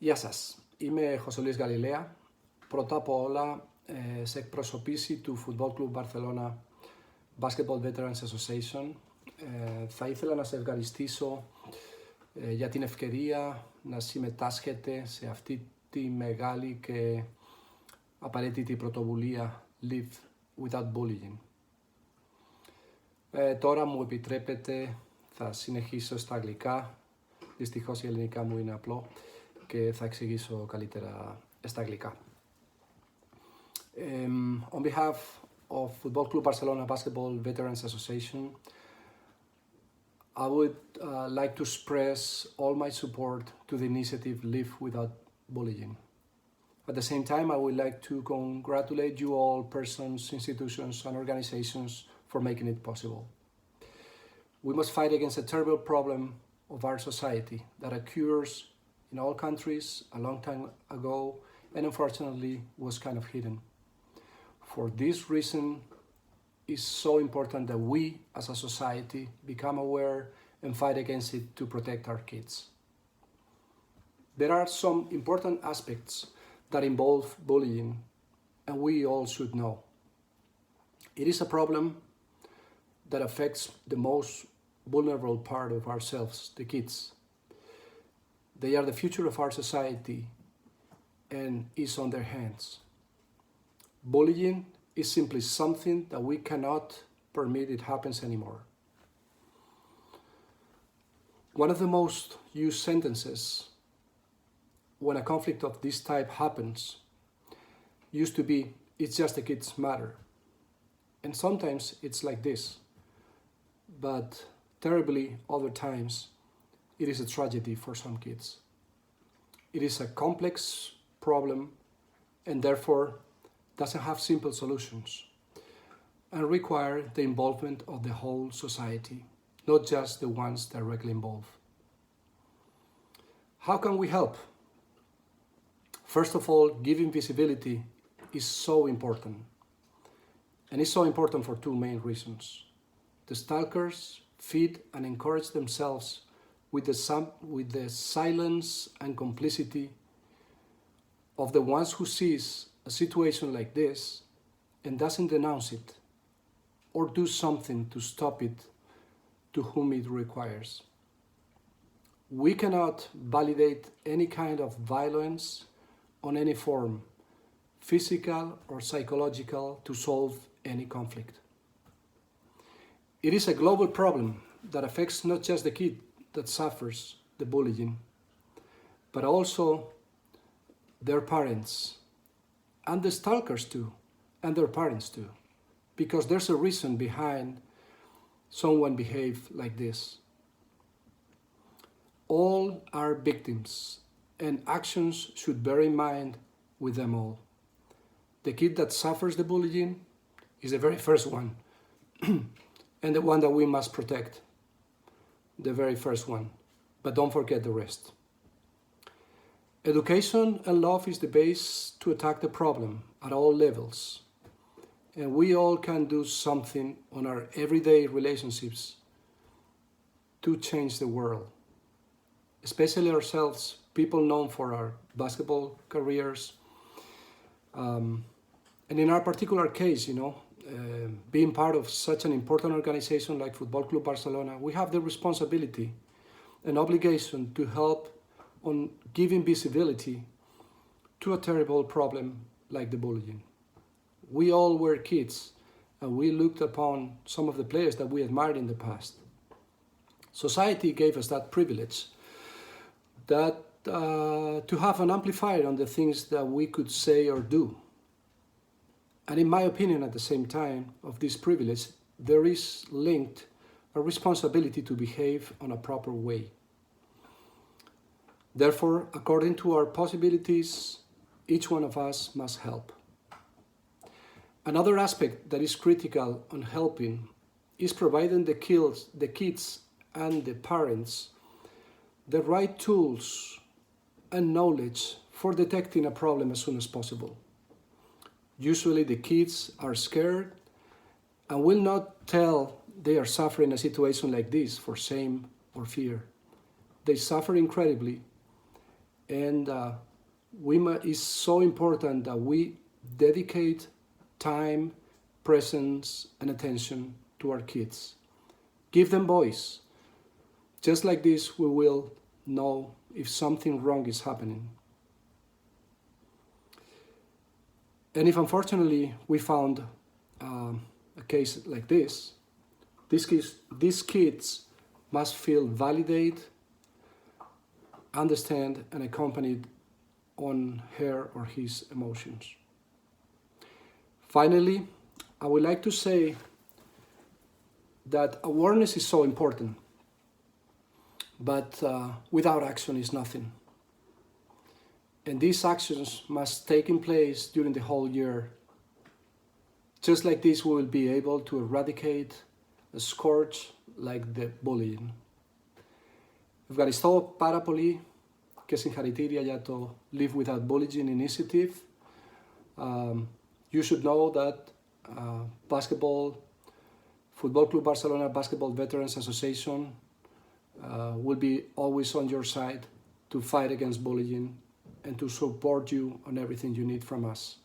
Γεια σας, είμαι Jose Luis Galilea. Πρώτα απ' όλα σε εκπροσωπήσει του Football Club Barcelona Basketball Veterans Association. Θα ήθελα να σε ευχαριστήσω για την ευκαιρία να συμμετάσχετε σε αυτή τη μεγάλη και απαραίτητη πρωτοβουλία LiveWithoutBullying. Τώρα μου επιτρέπετε, θα συνεχίσω στα αγγλικά. Δυστυχώς η ελληνικά μου είναι απλό και θα εξηγήσω καλύτερα στα αγγλικά. On behalf of Football Club Barcelona Basketball Veterans Association, I would like to express all my support to the initiative Live Without Bullying. At the same time, I would like to congratulate you all persons, institutions, and organizations for making it possible. We must fight against a terrible problem of our society that occurs in all countries a long time ago and unfortunately was kind of hidden. For this reason, it's so important that we as a society become aware and fight against it to protect our kids. There are some important aspects that involve bullying and we all should know. It is a problem that affects the most vulnerable part of ourselves, the kids. They are the future of our society and is on their hands. Bullying is simply something that we cannot permit it happens anymore. One of the most used sentences when a conflict of this type happens used to be, "It's just a kid's matter." And sometimes it's like this, but terribly other times it is a tragedy for some kids. It is a complex problem and therefore doesn't have simple solutions and require the involvement of the whole society, not just the ones directly involved. How can we help? First of all, giving visibility is so important. And it's so important for two main reasons. The stalkers feed and encourage themselves with the silence and complicity of the ones who sees a situation like this and doesn't denounce it or do something to stop it to whom it requires. We cannot validate any kind of violence on any form, physical or psychological, to solve any conflict. It is a global problem that affects not just the kid that suffers the bullying, but also their parents, and the stalkers too, and their parents too, because there's a reason behind someone behave like this. All are victims, and actions should bear in mind with them all. The kid that suffers the bullying is the very first one, and the one that we must protect, the very first one, but don't forget the rest. Education and love is the base to attack the problem at all levels, and we all can do something on our everyday relationships to change the world, especially ourselves, people known for our basketball careers, and in our particular case, being part of such an important organization like Football Club Barcelona, we have the responsibility and obligation to help on giving visibility to a terrible problem like the bullying. We all were kids and we looked upon some of the players that we admired in the past. Society gave us that privilege that to have an amplifier on the things that we could say or do. And in my opinion, at the same time of this privilege, there is linked a responsibility to behave on a proper way. Therefore, according to our possibilities, each one of us must help. Another aspect that is critical on helping is providing the kids and the parents the right tools and knowledge for detecting a problem as soon as possible. Usually the kids are scared and will not tell they are suffering a situation like this for shame or fear. They suffer incredibly And it's so important that we dedicate time, presence, and attention to our kids. Give them voice. Just like this, we will know if something wrong is happening. And if unfortunately we found a case like this, these kids must feel validated, understand, and accompanied on her or his emotions. Finally, I would like to say that awareness is so important, but without action is nothing. And these actions must take in place during the whole year. Just like this, we will be able to eradicate a scourge like the bullying. Ευχαριστώ πάρα πολύ και συγχαρητήρια για το Live Without Bullying Initiative. You should know that Football Club Barcelona Basketball Veterans Association will be always on your side to fight against bullying and to support you on everything you need from us.